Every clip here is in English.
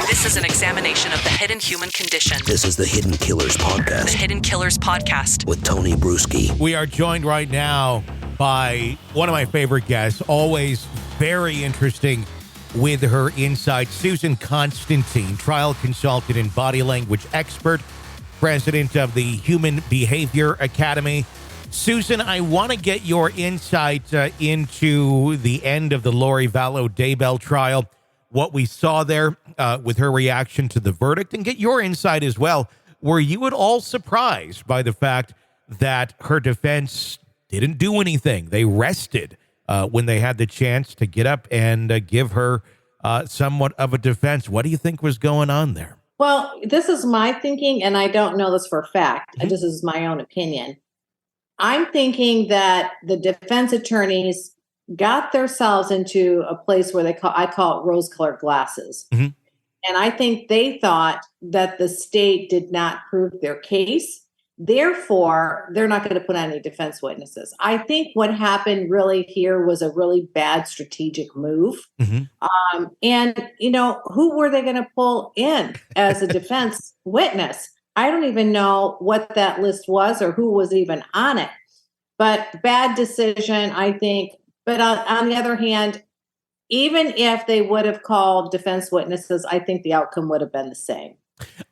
This is an examination of the hidden human condition. This is the Hidden Killers Podcast. The Hidden Killers Podcast. With Tony Bruschi. We are joined right now by one of my favorite guests, always very interesting with her insight, Susan Constantine, trial consultant and body language expert, president of the Human Behavior Academy. Susan, I want to get your insight into the end of the Lori Vallow Daybell trial, what we saw there with her reaction to the verdict, and get your insight as well. Were you at all surprised by the fact that her defense didn't do anything? They rested when they had the chance to get up and give her somewhat of a defense. What do you think was going on there? Well, this is my thinking, and I don't know this for a fact. This is my own opinion. I'm thinking that the defense attorneys got themselves into a place where I call it rose-colored glasses. Mm-hmm. And I think they thought that the state did not prove their case. Therefore, they're not going to put on any defense witnesses. I think what happened really here was a really bad strategic move. Mm-hmm. And, who were they going to pull in as a defense witness? I don't even know what that list was or who was even on it. But bad decision, I think. But on the other hand, even if they would have called defense witnesses, I think the outcome would have been the same.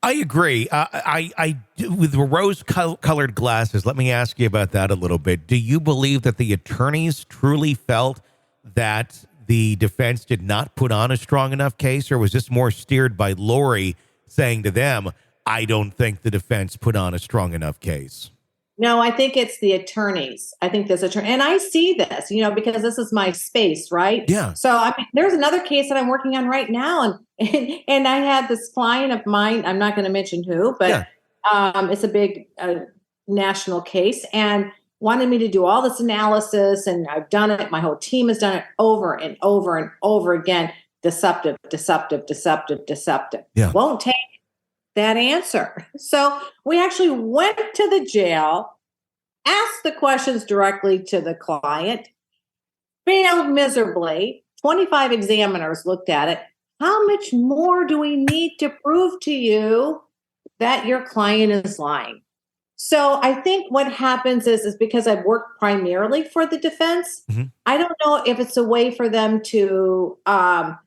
I agree. I with the rose-colored glasses, let me ask you about that a little bit. Do you believe that the attorneys truly felt that the defense did not put on a strong enough case, or was this more steered by Lori saying to them, I don't think the defense put on a strong enough case? No, I think it's the attorneys. I think this attorney, and I see this, because this is my space, right? Yeah. So there's another case that I'm working on right now, and I had this client of mine. I'm not going to mention who, but it's a big national case, and wanted me to do all this analysis, and I've done it. My whole team has done it over and over and over again. Deceptive. Yeah. Won't take that answer. So we actually went to the jail, asked the questions directly to the client, failed miserably. 25 examiners looked at it. How much more do we need to prove to you that your client is lying? So I think what happens is because I've worked primarily for the defense, mm-hmm. I don't know if it's a way for them to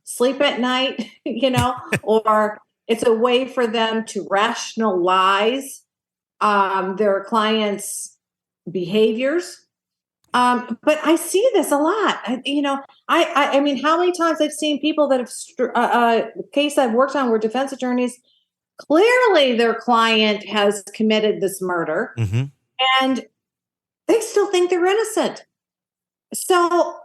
sleep at night, or it's a way for them to rationalize their clients' behaviors. But I see this a lot. I mean, how many times I've seen people that have a case I've worked on where defense attorneys, clearly their client has committed this murder, mm-hmm. and they still think they're innocent. So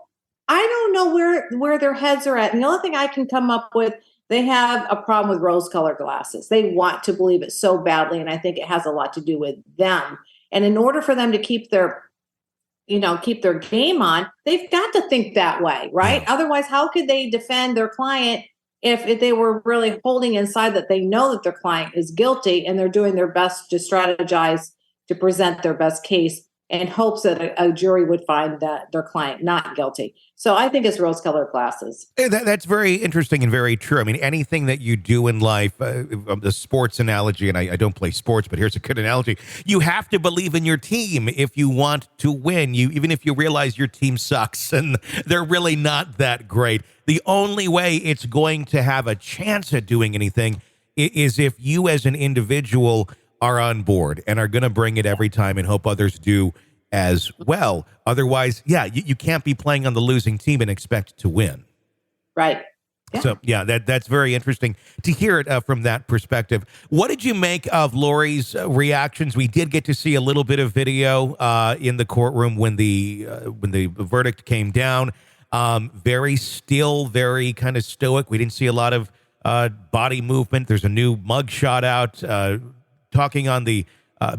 I don't know where their heads are at. And the only thing I can come up with, they have a problem with rose-colored glasses. They want to believe it so badly, and I think it has a lot to do with them. And in order for them to keep their game on, they've got to think that way, right? Yeah. Otherwise, how could they defend their client if they were really holding inside that they know that their client is guilty and they're doing their best to strategize to present their best case in hopes that a jury would find that their client not guilty. So I think it's rose-colored glasses. That's very interesting and very true. I mean, anything that you do in life, the sports analogy, and I don't play sports, but here's a good analogy. You have to believe in your team if you want to win. Even if you realize your team sucks and they're really not that great. The only way it's going to have a chance at doing anything is if you as an individual are on board and are going to bring it every time and hope others do as well. Otherwise, you can't be playing on the losing team and expect to win. Right. Yeah. So, that's very interesting to hear it from that perspective. What did you make of Lori's reactions? We did get to see a little bit of video in the courtroom when the verdict came down. Very still, very kind of stoic. We didn't see a lot of body movement. There's a new mugshot out talking on the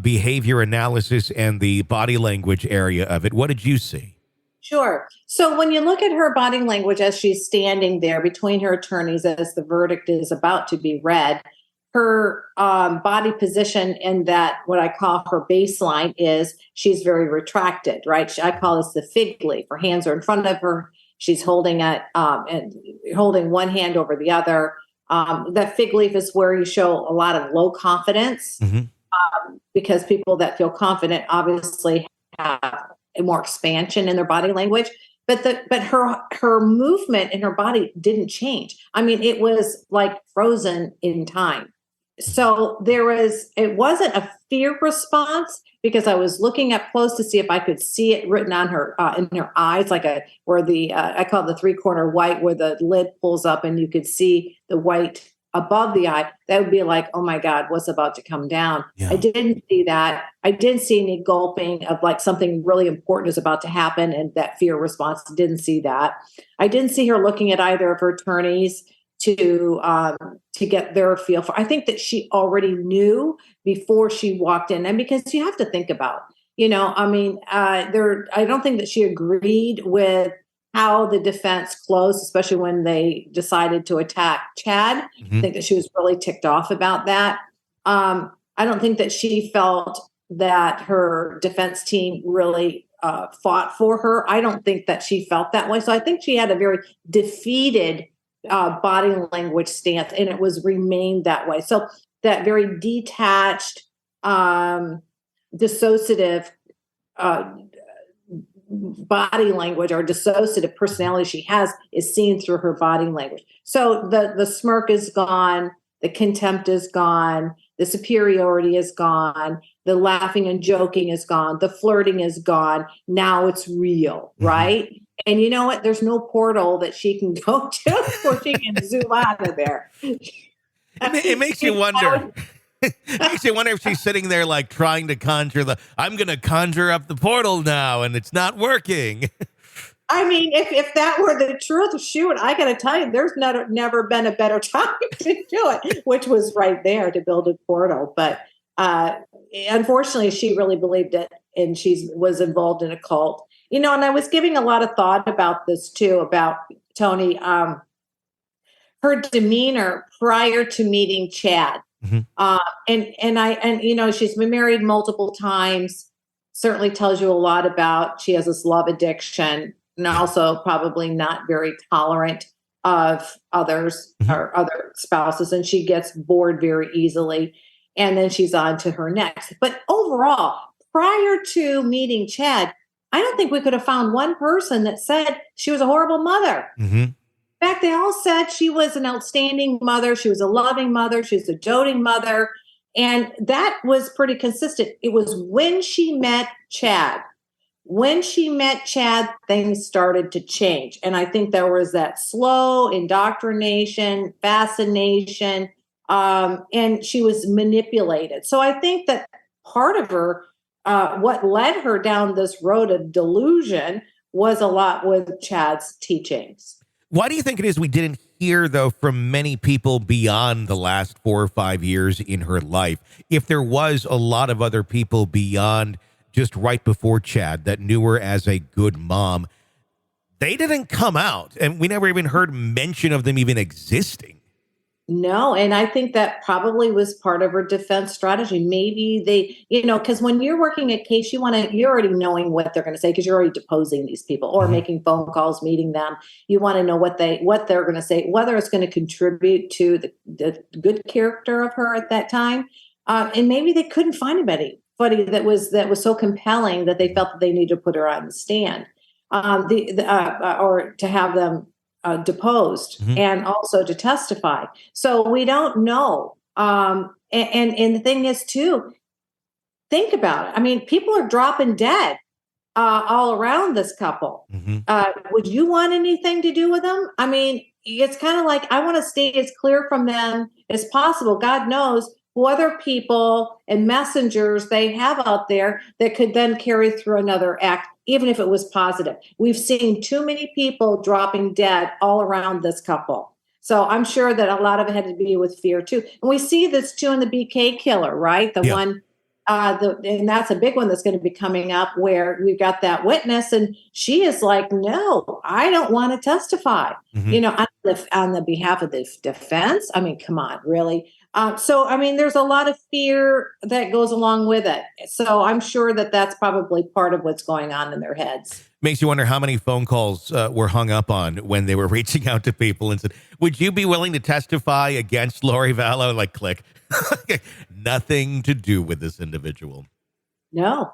behavior analysis and the body language area of it. What did you see? Sure. So when you look at her body language as she's standing there between her attorneys as the verdict is about to be read, her body position in that what I call her baseline is she's very retracted, right? I call this the fig leaf. Her hands are in front of her. She's holding it and holding one hand over the other. That fig leaf is where you show a lot of low confidence, because people that feel confident obviously have more expansion in their body language. But her movement in her body didn't change. I mean, it was like frozen in time. So it wasn't a fear response, because I was looking up close to see if I could see it written on her in her eyes, like where I call it the 3-corner white, where the lid pulls up and you could see the white above the eye. That would be like, oh my God, what's about to come down? Yeah. I didn't see that. I didn't see any gulping of like something really important is about to happen, and that fear response. Didn't see that. I didn't see her looking at either of her attorneys to get their feel for. I think that she already knew before she walked in, and because you have to think about, I mean, I don't think that she agreed with how the defense closed, especially when they decided to attack Chad. I think that she was really ticked off about that. I don't think that she felt that her defense team really fought for her. I don't think that she felt that way. So I think she had a very defeated body language stance, and it was remained that way. So that very detached, dissociative body language or dissociative personality she has is seen through her body language. So the smirk is gone, the contempt is gone, the superiority is gone, the laughing and joking is gone, the flirting is gone. Now it's real, right? And you know what? There's no portal that she can go to where she can zoom out of there. It makes you wonder. It makes you wonder if she's sitting there like trying to conjure I'm going to conjure up the portal now, and it's not working. I mean, if that were the truth, shoot, I got to tell you, there's never been a better time to do it, which was right there to build a portal. But unfortunately, she really believed it, and she was involved in a cult. And I was giving a lot of thought about this too, about Tony, her demeanor prior to meeting Chad. She's been married multiple times, certainly tells you a lot about, she has this love addiction, and also probably not very tolerant of others or other spouses. And she gets bored very easily. And then she's on to her next. But overall, prior to meeting Chad, I don't think we could have found one person that said she was a horrible mother. In fact, they all said she was an outstanding mother. She was a loving mother. She was a doting mother. And that was pretty consistent. It was when she met Chad. When she met Chad, things started to change. And I think there was that slow indoctrination, fascination, and she was manipulated. So I think that part of her, what led her down this road of delusion was a lot with Chad's teachings. Why do you think it is we didn't hear, though, from many people beyond the last 4 or 5 years in her life? If there was a lot of other people beyond just right before Chad that knew her as a good mom, they didn't come out, and we never even heard mention of them even existing. No, and I think that probably was part of her defense strategy. Maybe they, because when you're working a case, you're already knowing what they're going to say, because you're already deposing these people or making phone calls, meeting them. You want to know what they're going to say, whether it's going to contribute to the good character of her at that time. And maybe they couldn't find anybody that was so compelling that they felt that they needed to put her on the stand, or to have them deposed and also to testify. So we don't know. And the thing is too, think about it. I mean, people are dropping dead all around this couple. Would you want anything to do with them? I mean, it's kind of like, I want to stay as clear from them as possible. God knows who other people and messengers they have out there that could then carry through another act, even if it was positive. We've seen too many people dropping dead all around this couple. So I'm sure that a lot of it had to be with fear too. And we see this too in the BK killer, right? One, and that's a big one that's going to be coming up, where we've got that witness and she is like, no, I don't want to testify, on the behalf of the defense. I mean, come on, really? So, I mean, there's a lot of fear that goes along with it. So I'm sure that that's probably part of what's going on in their heads. Makes you wonder how many phone calls were hung up on when they were reaching out to people and said, would you be willing to testify against Lori Vallow? Like, click. Nothing to do with this individual. No,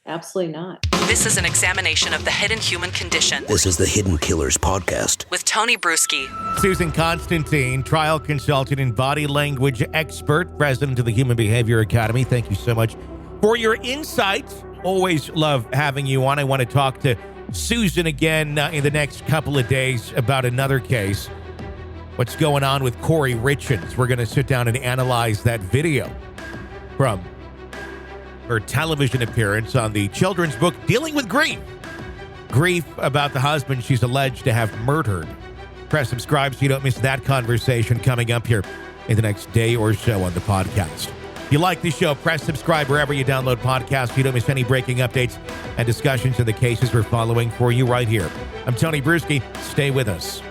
absolutely not. This is an examination of the hidden human condition This is the Hidden Killers Podcast. with Tony Bruschi. Susan Constantine, trial consultant and body language expert, president of the Human Behavior Academy. Thank you so much for your insights. Always love having you on. I want to talk to Susan again in the next couple of days about another case. What's going on with Corey Richards? We're going to sit down and analyze that video from her television appearance on the children's book, Dealing with Grief. Grief about the husband she's alleged to have murdered. Press subscribe so you don't miss that conversation coming up here in the next day or so on the podcast. If you like the show, press subscribe wherever you download podcasts so you don't miss any breaking updates and discussions of the cases we're following for you right here. I'm Tony Bruschi. Stay with us.